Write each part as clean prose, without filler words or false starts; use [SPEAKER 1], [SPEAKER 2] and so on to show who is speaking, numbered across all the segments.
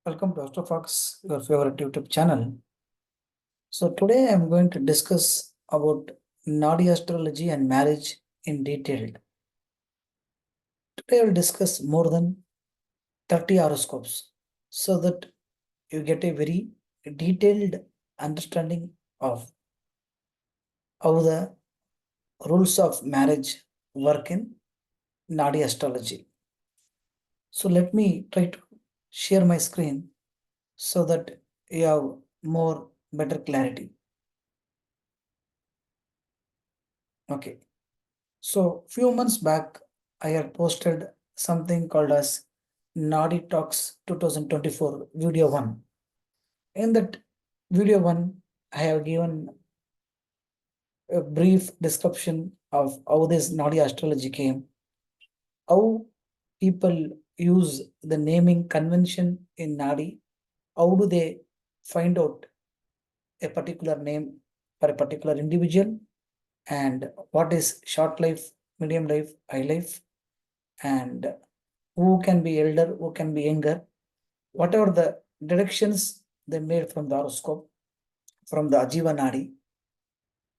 [SPEAKER 1] Welcome to AstroFox, your favorite YouTube channel. So today I'm going to discuss about nadi astrology and marriage in detail. Today I will discuss more than 30 horoscopes so that you get a very detailed understanding of how the rules of marriage work in nadi astrology. So let me try to share my screen so that you have more better clarity. Okay. So few months back, I had posted something called as Nadi Talks 2024 video 1. In that video 1, I have given a brief description of how this Nadi astrology came, how people use the naming convention in Nadi, how do they find out a particular name for a particular individual, and what is short life, medium life, high life, and who can be elder, who can be younger, whatever the deductions they made from the horoscope, from the ajeeva nadi,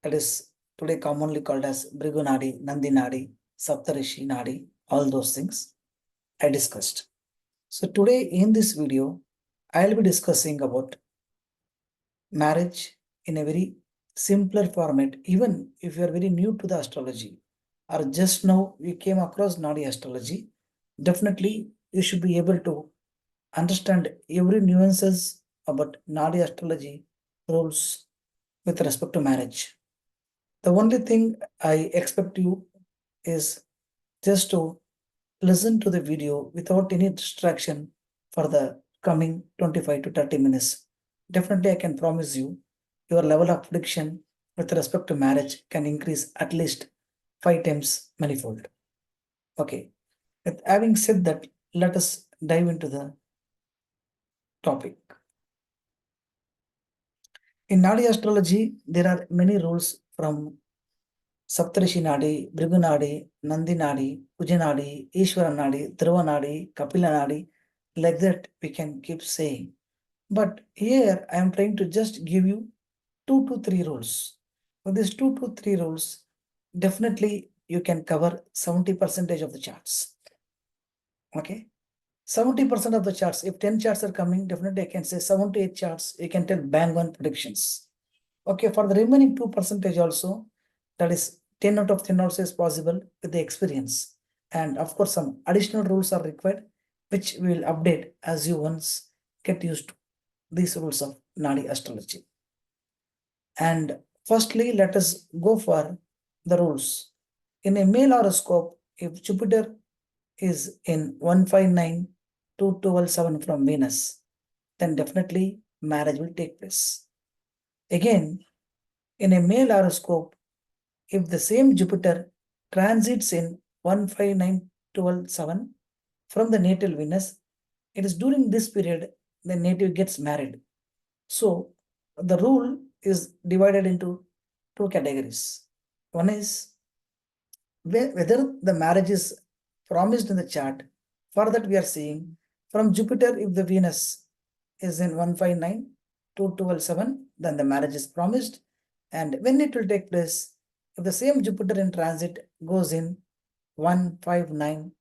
[SPEAKER 1] that is today commonly called as bhrigu nadi, nandi nadi, saptarishi nadi, all those things I discussed. So today in this video, I'll be discussing about marriage in a very simpler format, even if you are very new to the astrology or just now you came across nadi astrology, definitely you should be able to understand every nuances about nadi astrology rules with respect to marriage. The only thing I expect you is just to listen to the video without any distraction for the coming 25 to 30 minutes. Definitely, I can promise you, your level of prediction with respect to marriage can increase at least 5 times manifold. Okay. With having said that, let us dive into the topic. In Nadi astrology, there are many rules from saptarishi nadi, bhrigu nadi, nandi nadi, kuja nadi, eswara nadi, dhruva nadi, kapila nadi. Like that, we can keep saying. But here, I am trying to just give you 2 to 3 rules. With these 2 to 3 rules, definitely you can cover 70% of the charts. Okay. 70% of the charts, if 10 charts are coming, definitely I can say 7 to 8 charts, you can tell bang on predictions. Okay, for the remaining 2% also, that is 10 out of 10 also is possible with the experience. And of course, some additional rules are required, which we will update as you once get used to these rules of Nadi astrology. And firstly, let us go for the rules. In a male horoscope, if Jupiter is in 159 to 127 from Venus, then definitely marriage will take place. Again, in a male horoscope, if the same Jupiter transits in 159-12-7 from the natal Venus, it is during this period the native gets married. So the rule is divided into 2 categories. One is whether the marriage is promised in the chart. For that, we are seeing from Jupiter, if the Venus is in 159 to 127, then the marriage is promised. And when it will take place, if the same Jupiter in transit goes in 159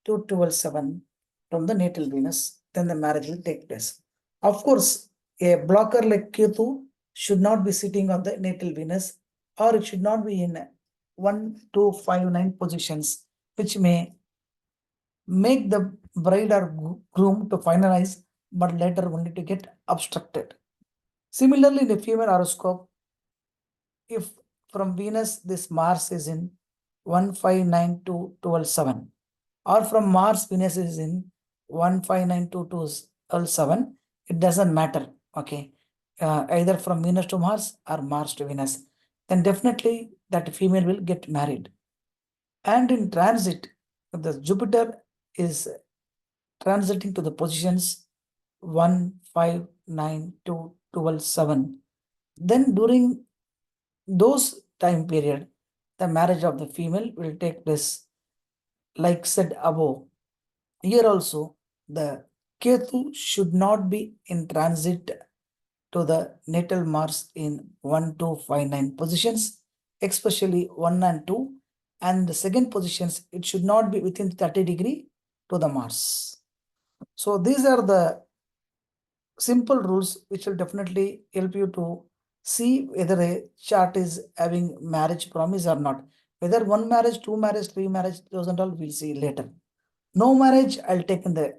[SPEAKER 1] to 127 from the natal Venus, then the marriage will take place. Of course, a blocker like Ketu should not be sitting on the natal Venus, or it should not be in 1, 2, 5, 9 positions, which may make the bride or groom to finalize, but later only to get obstructed. Similarly, in the female horoscope, if from Venus this Mars is in 159 to 127, or from Mars Venus is in 159 to 127, it doesn't matter. Okay, either from Venus to Mars or Mars to Venus, then definitely that female will get married. And in transit, the Jupiter is transiting to the positions 159 to 127. Then during those time period, the marriage of the female will take place, like said above. Here also, the Ketu should not be in transit to the natal Mars in 1 to 5 9 positions, especially 1 and 2. And the second positions, it should not be within 30 degree to the Mars. So these are the simple rules which will definitely help you to see whether a chart is having marriage promise or not. Whether one marriage, two marriage, three marriage, those and all we'll see later. No marriage, I'll take in the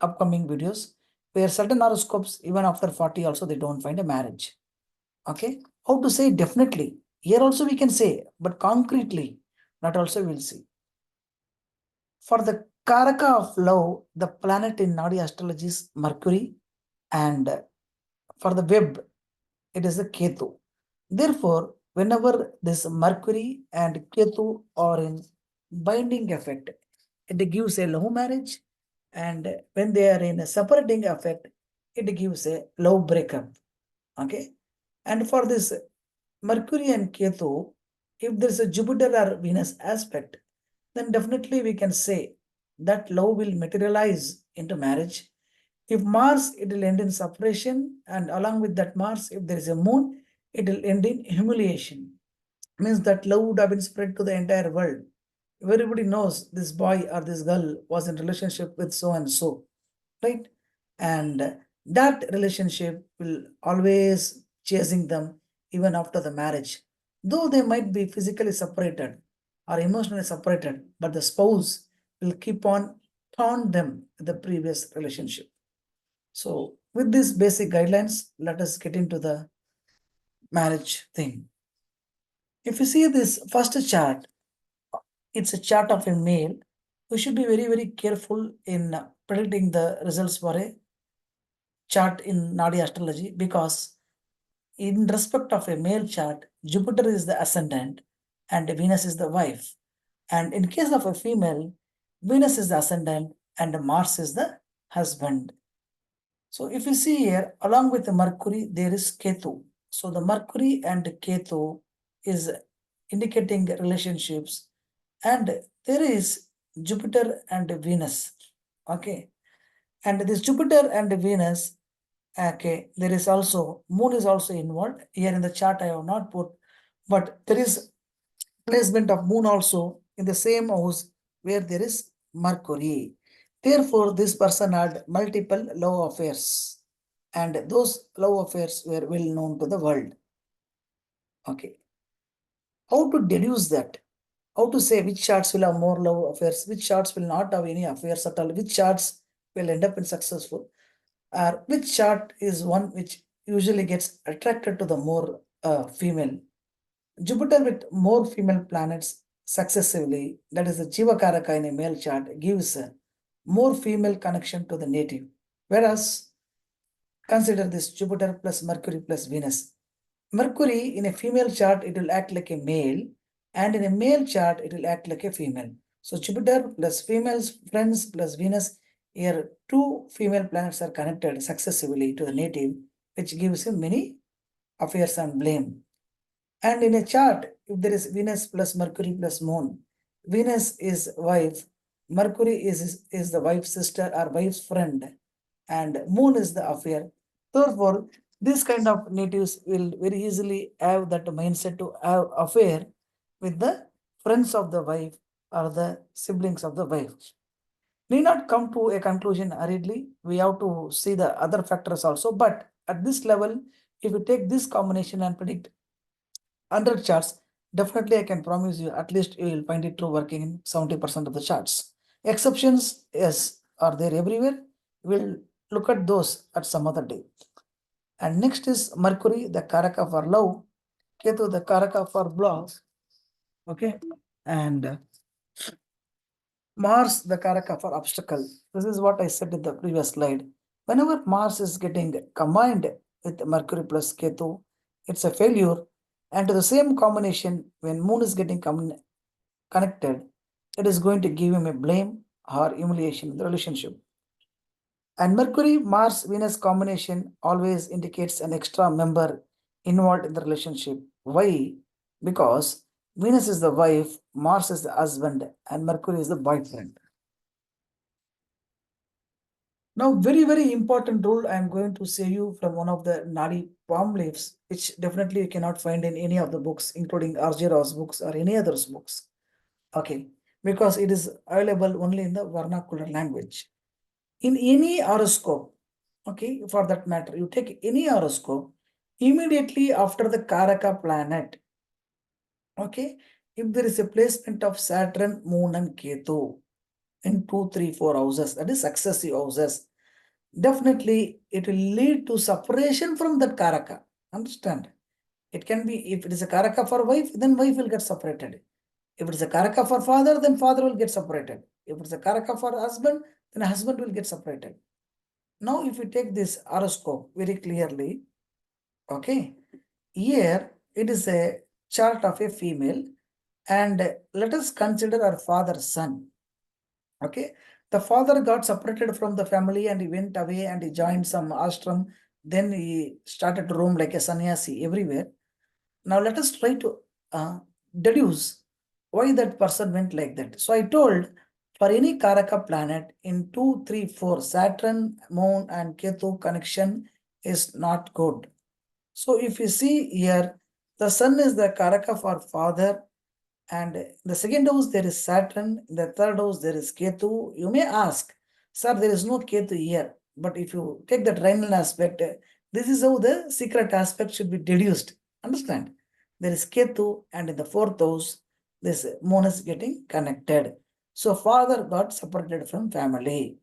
[SPEAKER 1] upcoming videos, where certain horoscopes, even after 40 also, they don't find a marriage. Okay. How to say definitely? Here also we can say, but concretely, that also we'll see. For the karaka of love, the planet in nadi astrology is Mercury, and for the web, it is the ketu. Therefore, whenever this Mercury and ketu are in binding effect, it gives a love marriage, and when they are in a separating effect, it gives a love breakup. Okay. And for this Mercury and Ketu, if there is a Jupiter or Venus aspect, then definitely we can say that love will materialize into marriage. If Mars, it will end in separation, and along with that Mars, if there is a moon, it will end in humiliation. Means that love would have been spread to the entire world. Everybody knows this boy or this girl was in relationship with so and so, right? And that relationship will always chasing them even after the marriage. Though they might be physically separated or emotionally separated, but the spouse will keep on taunt them in the previous relationship. So with these basic guidelines, let us get into the marriage thing. If you see this first chart, it's a chart of a male. We should be very, very careful in predicting the results for a chart in Nadi astrology, because in respect of a male chart, Jupiter is the ascendant and Venus is the wife. And in case of a female, Venus is the ascendant and Mars is the husband. So if you see here, along with the Mercury, there is Ketu. So the Mercury and Ketu is indicating relationships, and there is Jupiter and Venus. Okay. And this Jupiter and Venus, okay, there is also moon is also involved. Here in the chart I have not put, but there is placement of moon also in the same house where there is Mercury. Therefore, this person had multiple love affairs, and those love affairs were well known to the world. Okay. How to deduce that? How to say which charts will have more love affairs, which charts will not have any affairs at all, which charts will end up in successful, or which chart is one which usually gets attracted to the more female. Jupiter with more female planets successively, that is the Jiva Karaka in a male chart, gives a more female connection to the native. Whereas, consider this Jupiter plus Mercury plus Venus. Mercury in a female chart, it will act like a male, and in a male chart, it will act like a female. So Jupiter plus females, friends plus Venus, here two female planets are connected successively to the native, which gives him many affairs and blame. And in a chart, if there is Venus plus Mercury plus Moon, Venus is wife, Mercury is the wife's sister or wife's friend, and Moon is the affair. Therefore, this kind of natives will very easily have that mindset to have affair with the friends of the wife or the siblings of the wife. Need not come to a conclusion hurriedly. We have to see the other factors also. But at this level, if you take this combination and predict 100 charts, definitely I can promise you at least you will find it true working in 70% of the charts. Exceptions, yes, are there everywhere. We'll look at those at some other day. And next is Mercury, the Karaka for love, Ketu, the Karaka for blows. Okay. And Mars, the Karaka for obstacle. This is what I said in the previous slide. Whenever Mars is getting combined with Mercury plus Ketu, it's a failure. And to the same combination, when Moon is getting connected, it is going to give him a blame or humiliation in the relationship. And Mercury Mars Venus combination always indicates an extra member involved in the relationship. Why? Because Venus is the wife, Mars is the husband, and Mercury is the boyfriend. Now, very, very important rule I am going to say you from one of the nadi palm leaves, which definitely you cannot find in any of the books, including R.J. Rao's books or any others books. Okay, because it is available only in the vernacular language. In any horoscope, okay, for that matter, you take any horoscope, immediately after the Karaka planet, okay, if there is a placement of Saturn, Moon, and Ketu in 2, 3, 4 houses, that is successive houses, definitely it will lead to separation from that Karaka. Understand? It can be, if it is a Karaka for wife, then wife will get separated. If it is a Karaka for father, then father will get separated. If it's a Karaka for husband, then husband will get separated. Now, if we take this horoscope very clearly, okay, here it is a chart of a female, and let us consider her father's son. Okay, the father got separated from the family and he went away and he joined some ashram. Then he started to roam like a sannyasi everywhere. Now let us try to deduce why that person went like that. So I told for any Karaka planet in 2, 3, 4, Saturn, Moon, and Ketu connection is not good. So if you see here, the sun is the Karaka for father, and in the second house there is Saturn, in the third house there is Ketu. You may ask, sir, there is no Ketu here. But if you take the trinal aspect, this is how the secret aspect should be deduced. Understand? There is Ketu, and in the fourth house, this moon is getting connected. So father got separated from family.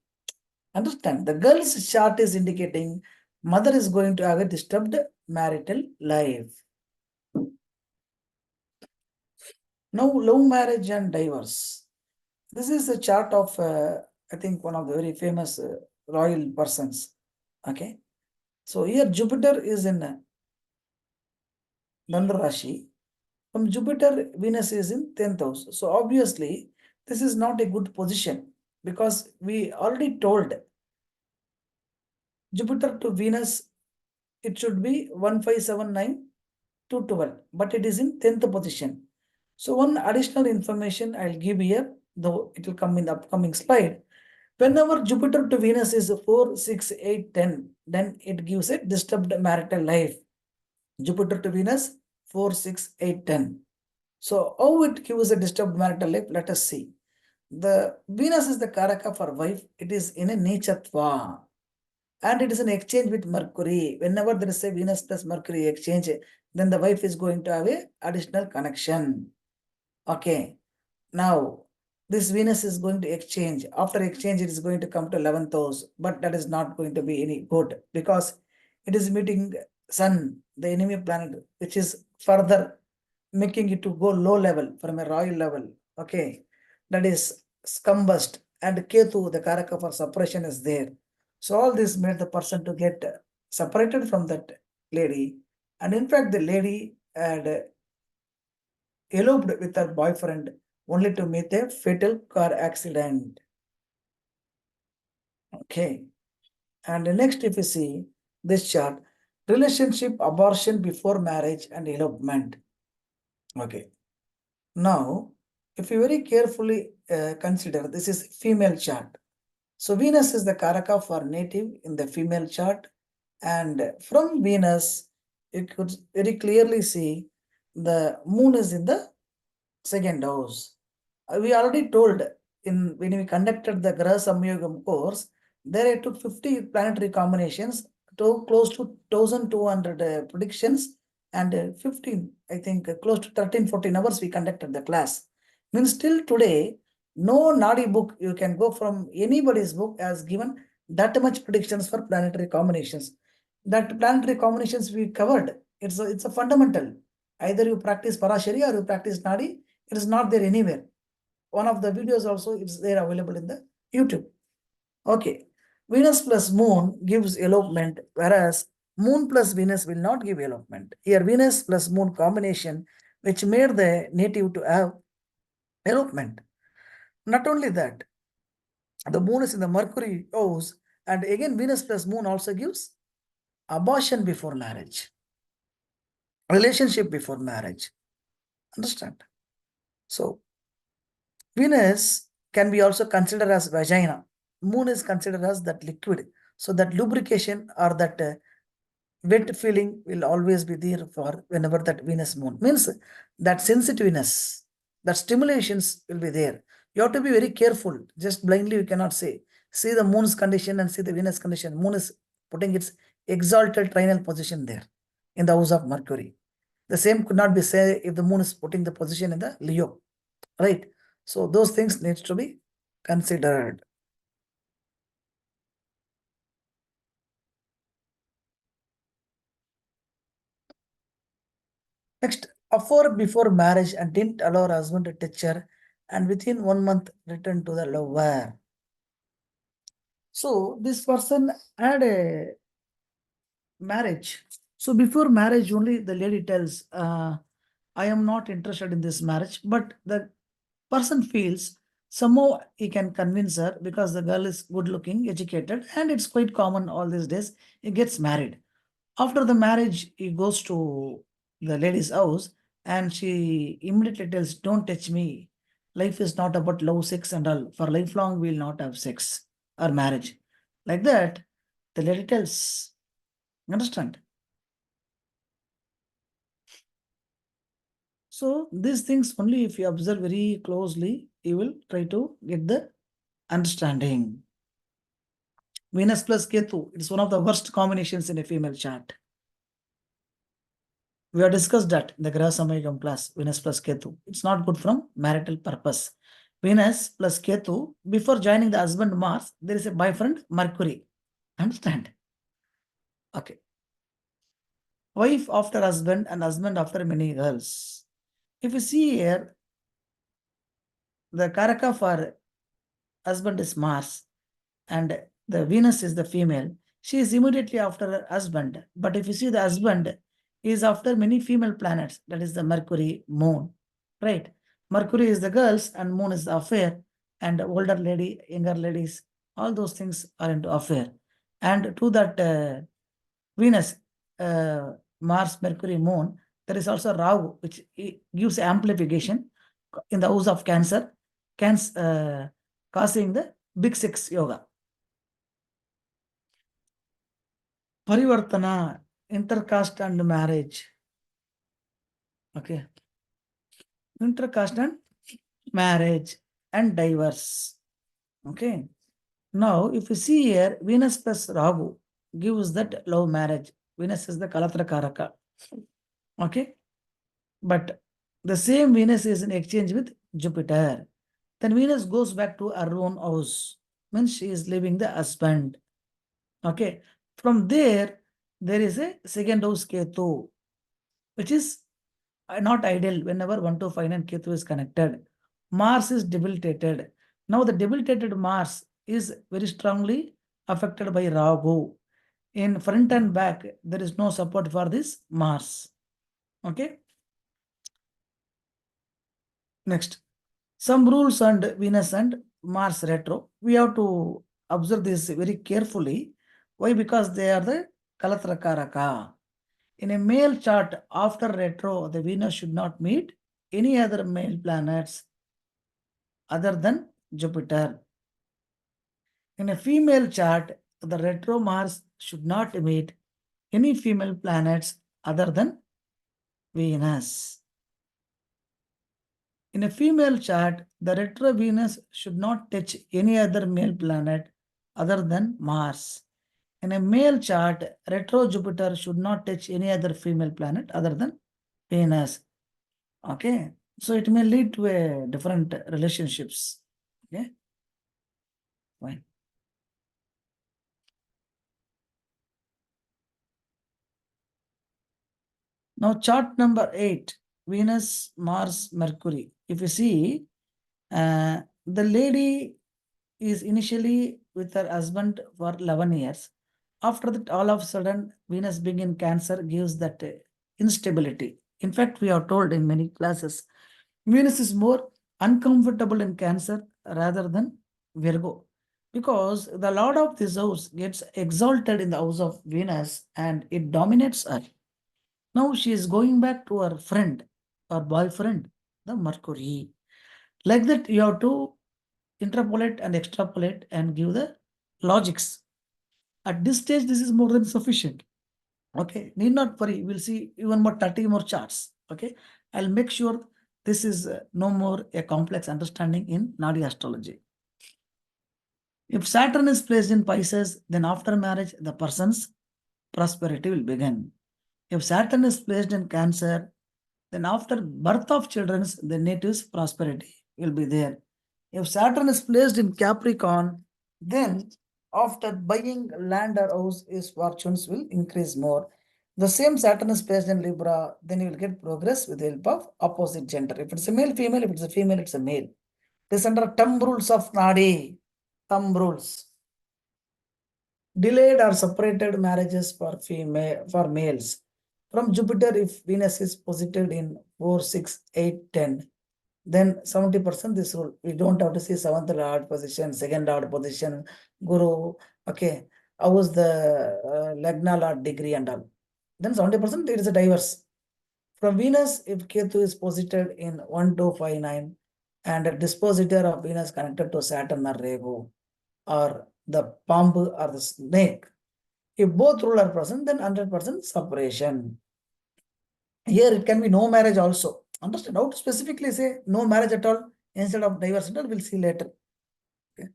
[SPEAKER 1] Understand? The girl's chart is indicating mother is going to have a disturbed marital life. Now, love marriage and divorce. This is a chart of, I think, one of the very famous royal persons. Okay. So here Jupiter is in Danda Rashi. From Jupiter, Venus is in 10th house. So obviously, this is not a good position because we already told Jupiter to Venus, it should be 1579 to 12, but it is in 10th position. So one additional information I'll give here, though it will come in the upcoming slide. Whenever Jupiter to Venus is 4, 6, 8, 10, then it gives a disturbed marital life. Jupiter to Venus, 4, 6, 8, 10. So how it gives a disturbed marital life? Let us see. The Venus is the Karaka for wife. It is in a Nechatva. And it is an exchange with Mercury. Whenever there is a Venus plus Mercury exchange, then the wife is going to have a additional connection. Okay. Now, this Venus is going to exchange. After exchange, it is going to come to 11th house, but that is not going to be any good because it is meeting Sun, the enemy planet, which is further making it to go low level from a royal level. Okay, that is combust, and Ketu, the Karaka for suppression, is there. So all this made the person to get separated from that lady, and in fact, the lady had eloped with her boyfriend only to meet a fatal car accident. Okay. And next, if you see this chart, relationship, abortion before marriage, and elopement. Okay. Now, if you very carefully consider, this is female chart. So Venus is the Karaka for native in the female chart. And from Venus, you could very clearly see the moon is in the second house. We already told in when we conducted the Graha Samyogam course, there I took 50 planetary combinations to close to 1200 predictions, and 15, I think close to 13, 14 hours we conducted the class. Means till today, no Nadi book, you can go from anybody's book, has given that much predictions for planetary combinations. That planetary combinations we covered, it's a fundamental. Either you practice Parashari or you practice Nadi, it is not there anywhere. One of the videos also is there available in the YouTube. Okay. Venus plus moon gives elopement, whereas moon plus Venus will not give elopement. Here Venus plus moon combination, which made the native to have elopement. Not only that, the moon is in the Mercury house, and again Venus plus moon also gives abortion before marriage, relationship before marriage. Understand? So Venus can be also considered as vagina. moon is considered as that liquid. So that lubrication or that wet feeling will always be there for whenever that Venus moon. Means that sensitiveness, that stimulations will be there. You have to be very careful. Just blindly you cannot say. See the moon's condition and see the Venus condition. Moon is putting its exalted trinal position there in the house of Mercury. The same could not be said if the moon is putting the position in the Leo, right? So those things needs to be considered. Next, affair before marriage and didn't allow her husband to touch her, and within 1 month returned to the lover. So this person had a marriage. So before marriage, only the lady tells, I am not interested in this marriage, but the person feels somehow he can convince her because the girl is good looking, educated, and it's quite common all these days. He gets married. After the marriage, he goes to the lady's house and she immediately tells, don't touch me. Life is not about love, sex, and all. For lifelong, we will not have sex or marriage. Like that, the lady tells, understand? So these things only if you observe very closely, you will try to get the understanding. Venus plus Ketu, it's one of the worst combinations in a female chart. We have discussed that in the Graha Samayagam class, Venus plus Ketu. It's not good from marital purpose. Venus plus Ketu, before joining the husband Mars, there is a boyfriend Mercury. Understand? Okay. Wife after husband and husband after many girls. If you see here, the Karaka for husband is Mars and the Venus is the female. She is immediately after her husband. But if you see the husband is after many female planets, that is the Mercury, Moon, right? Mercury is the girls and Moon is the affair, and older lady, younger ladies, all those things are into affair. And to that Venus, Mars, Mercury, Moon, there is also Rahu, which gives amplification in the house of Cancer, causing the big six yoga. Parivartana, intercaste and marriage. Okay. Intercaste and marriage and divorce. Okay. Now, if you see here, Venus plus Rahu gives that love marriage. Venus is the Kalatra Karaka. Okay. But the same Venus is in exchange with Jupiter. Then Venus goes back to her own house. Means she is leaving the husband. Okay. From there, there is a second house Ketu, which is not ideal whenever 1 to 5 and Ketu is connected. Mars is debilitated. Now the debilitated Mars is very strongly affected by Rahu. In front and back, there is no support for this Mars. Okay. Next, some rules on Venus and Mars retro. We have to observe this very carefully. Why? Because they are the Kalatra Karaka. In a male chart, after retro, the Venus should not meet any other male planets other than Jupiter. In a female chart, the retro Mars should not meet any female planets other than Venus. In a female chart, the retro Venus should not touch any other male planet other than Mars. In a male chart, retro Jupiter should not touch any other female planet other than Venus. Okay. So it may lead to a different relationships. Okay. Fine. Now chart number 8, Venus, Mars, Mercury. If you see, the lady is initially with her husband for 11 years. After that, all of a sudden, Venus being in Cancer gives that instability. In fact, we are told in many classes, Venus is more uncomfortable in Cancer rather than Virgo, because the Lord of this house gets exalted in the house of Venus and it dominates her. Now she is going back to her friend or boyfriend, the Mercury. Like that, you have to interpolate and extrapolate and give the logics. At this stage, this is more than sufficient. Okay, need not worry. We'll see even more 30 more charts. Okay, I'll make sure this is no more a complex understanding in nadi astrology. If Saturn is placed in Pisces, then after marriage, the person's prosperity will begin. If Saturn is placed in Cancer, then after birth of children, the native's prosperity will be there. If Saturn is placed in Capricorn, then after buying land or house, his fortunes will increase more. The same Saturn is placed in Libra, then you will get progress with the help of opposite gender. If it's a male, female, if it's a female, it's a male. This under thumb rules of Nadi. Thumb rules. Delayed or separated marriages for males. From Jupiter, if Venus is posited in 4, 6, 8, 10, then 70% this rule. We don't have to see seventh lord position, second lord position, Guru. Okay, how was the Lagna lord degree and all. Then 70% it is a diverse. From Venus, if Ketu is posited in 1, 2, 5, 9, and a dispositor of Venus connected to Saturn or Rahu, or the Pambu or the snake, if both rule are present, then 100% separation. Here it can be no marriage also. Understand how to specifically say no marriage at all instead of divorce at all, we'll see later. Okay.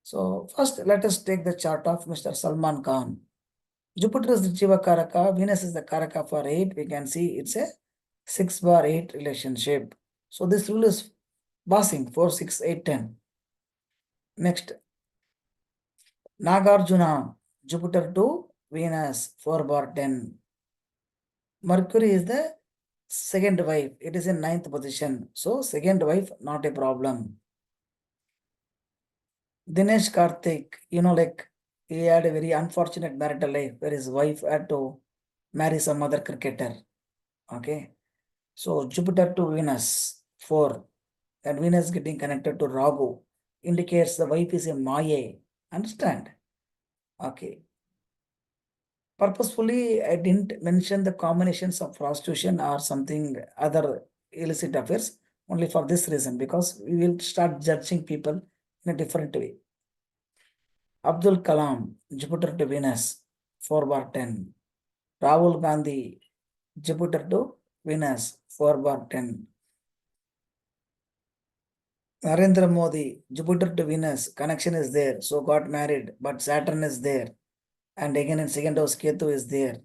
[SPEAKER 1] So first let us take the chart of Mr. Salman Khan. Jupiter is the Jiva Karaka, Venus is the Karaka for 8. We can see it's a 6/8 relationship. So this rule is passing 4, 6, 8, 10. Next, Nagarjuna, Jupiter to Venus 4/10. Mercury is the second wife. It is in 9th position. So second wife, not a problem. Dinesh Karthik, like he had a very unfortunate marital life where his wife had to marry some other cricketer. Okay. So Jupiter to Venus 4 and Venus getting connected to Rahu indicates the wife is a Maya. Understand? Okay. Purposefully, I didn't mention the combinations of prostitution or something other illicit affairs only for this reason, because we will start judging people in a different way. Abdul Kalam, Jupiter to Venus, 4/10. Rahul Gandhi, Jupiter to Venus, 4/10. Narendra Modi, Jupiter to Venus, connection is there, so got married, but Saturn is there. And again in second house, Ketu is there.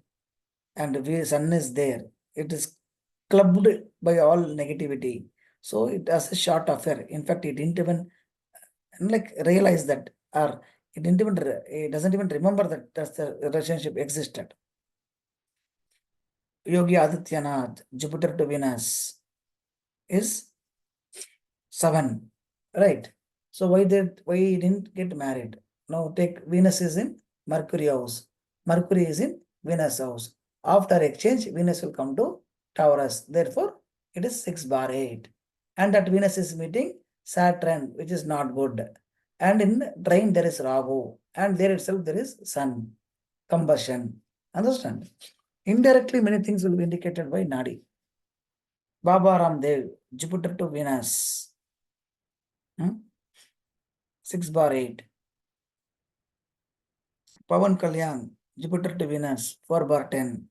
[SPEAKER 1] And Sun is there. It is clubbed by all negativity. So it has a short affair. In fact, it didn't even realize that, or it doesn't even remember that the relationship existed. Yogi Adityanath, Jupiter to Venus is 7, right? So why he didn't get married? Now take Venus is in Mercury house. Mercury is in Venus house. After exchange, Venus will come to Taurus. Therefore, it is 6/8. And that Venus is meeting Saturn, which is not good. And in trine, there is Rahu. And there itself, there is Sun. Combustion. Understand? Indirectly, many things will be indicated by Nadi. Baba Ramdev, Jupiter to Venus. 6/8. Pawan Kalyan, Jupiter to Venus, 4/10.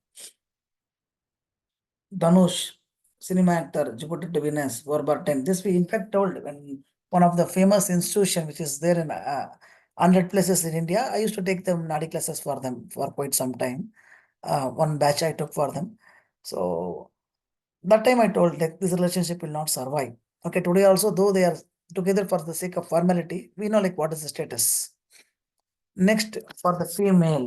[SPEAKER 1] Dhanush, cinema actor, Jupiter to Venus, 4/10. This we in fact told when one of the famous institution which is there in 100 places in India. I used to take them Nadi classes for them for quite some time. One batch I took for them. So that time I told that this relationship will not survive. Okay, today also, though they are together for the sake of formality, we know what is the status. Next, for the female,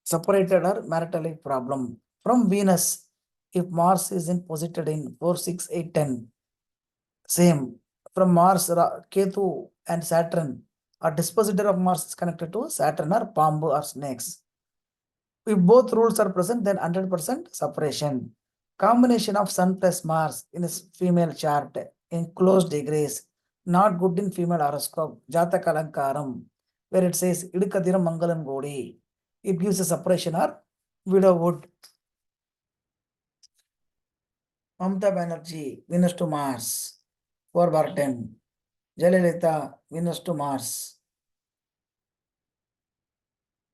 [SPEAKER 1] separated or marital life problem. From Venus, if Mars is in posited in 4, 6, 8, 10, same. From Mars, Ketu and Saturn, a dispositor of Mars is connected to Saturn or Pambu or snakes. If both rules are present, then 100% separation. Combination of Sun plus Mars in a female chart in close degrees, not good in female horoscope, Jataka Alankaram, where it says Idikadira Mangalam Godi. It gives a separation or widowhood. Mamta Banerjee, Venus to Mars, 4/10. Jayalalitha, Venus to Mars,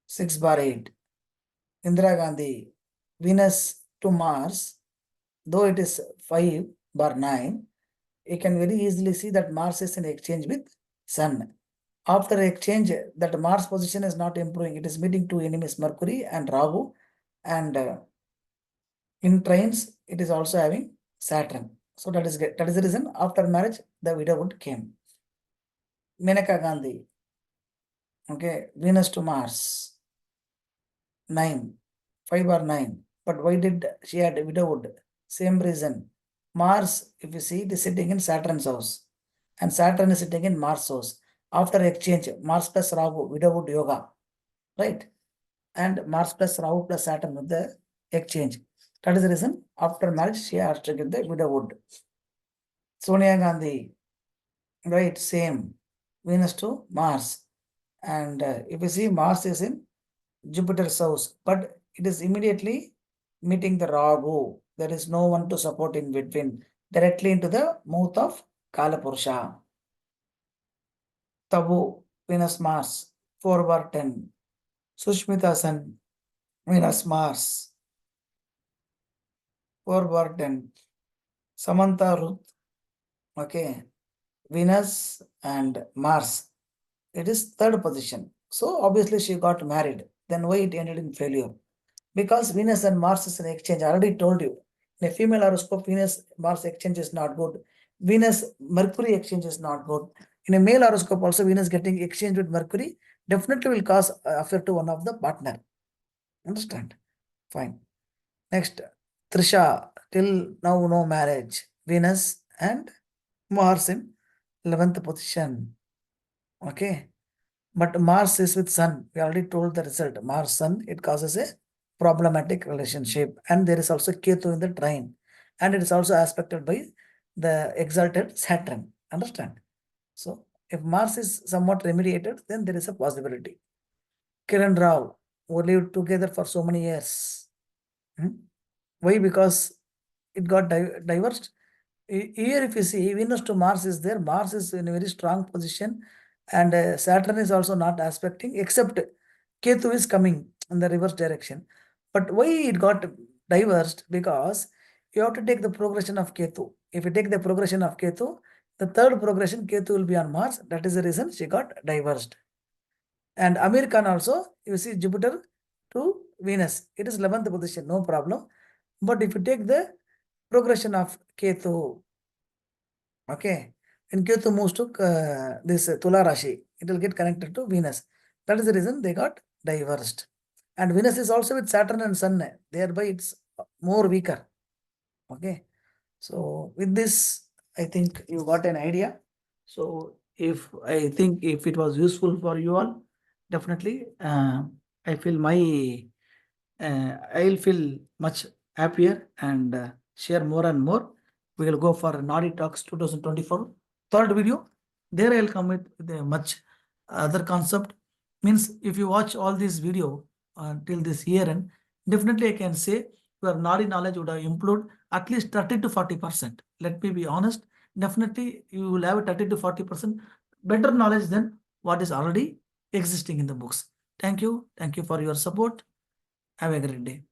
[SPEAKER 1] 6/8. Indira Gandhi, Venus to Mars, though it is 5/9, you can very easily see that Mars is in exchange with Sun. After exchange, that Mars position is not improving. It is meeting two enemies, Mercury and Rahu, and in trains, it is also having Saturn. So that is the reason after marriage, the widowhood came. Menaka Gandhi, okay, Venus to Mars, 9, 5/9. But why did she had widowhood? Same reason. Mars, if you see, it is sitting in Saturn's house, and Saturn is sitting in Mars' house. After exchange, Mars plus Rahu, widowhood yoga, right? And Mars plus Rahu plus Saturn with the exchange. That is the reason after marriage she has to get the widowhood. Sonia Gandhi, right? Same. Venus to Mars. And if you see, Mars is in Jupiter's house, but it is immediately meeting the Rahu. There is no one to support in between. Directly into the mouth of Kalapurusha. Tabu, Venus Mars, 4/10. Sushmita Sun, Venus Mars, 4/10. Samantha Ruth, okay, Venus and Mars. It is third position. So obviously she got married. Then why it ended in failure? Because Venus and Mars is an exchange. I already told you. In a female horoscope, Venus Mars exchange is not good. Venus Mercury exchange is not good. In a male horoscope, also Venus getting exchanged with Mercury definitely will cause affair to one of the partner. Understand? Fine. Next, Trisha, till now no marriage. Venus and Mars in 11th position. Okay. But Mars is with Sun. We already told the result. Mars Sun, it causes a problematic relationship. And there is also Ketu in the trine. And it is also aspected by the exalted Saturn. Understand? So if Mars is somewhat remediated, then there is a possibility. Kiran Rao, who lived together for so many years. Why? Because it got diverged. Here, if you see, Venus to Mars is there. Mars is in a very strong position, and Saturn is also not aspecting, except Ketu is coming in the reverse direction. But why it got diverged? Because you have to take the progression of Ketu. If you take the progression of Ketu, the third progression Ketu will be on Mars. That is the reason she got diverged. And Amir Khan also, you see Jupiter to Venus. It is 11th position, no problem. But if you take the progression of Ketu, okay, when Ketu moves to this Tula Rashi, it will get connected to Venus. That is the reason they got diverged. And Venus is also with Saturn and Sun, thereby it's more weaker. Okay. So with this, I think you got an idea. So if I think if it was useful for you all, definitely I feel I'll feel much happier and share more and more. We will go for Nadi Talks 2024 third video. There I'll come with a much other concept. Means if you watch all this video till this year end, definitely I can say your Nadi knowledge would have improved at least 30 to 40%. Let me be honest. Definitely you will have 30 to 40% better knowledge than what is already existing in the books. Thank you. Thank you for your support. Have a great day.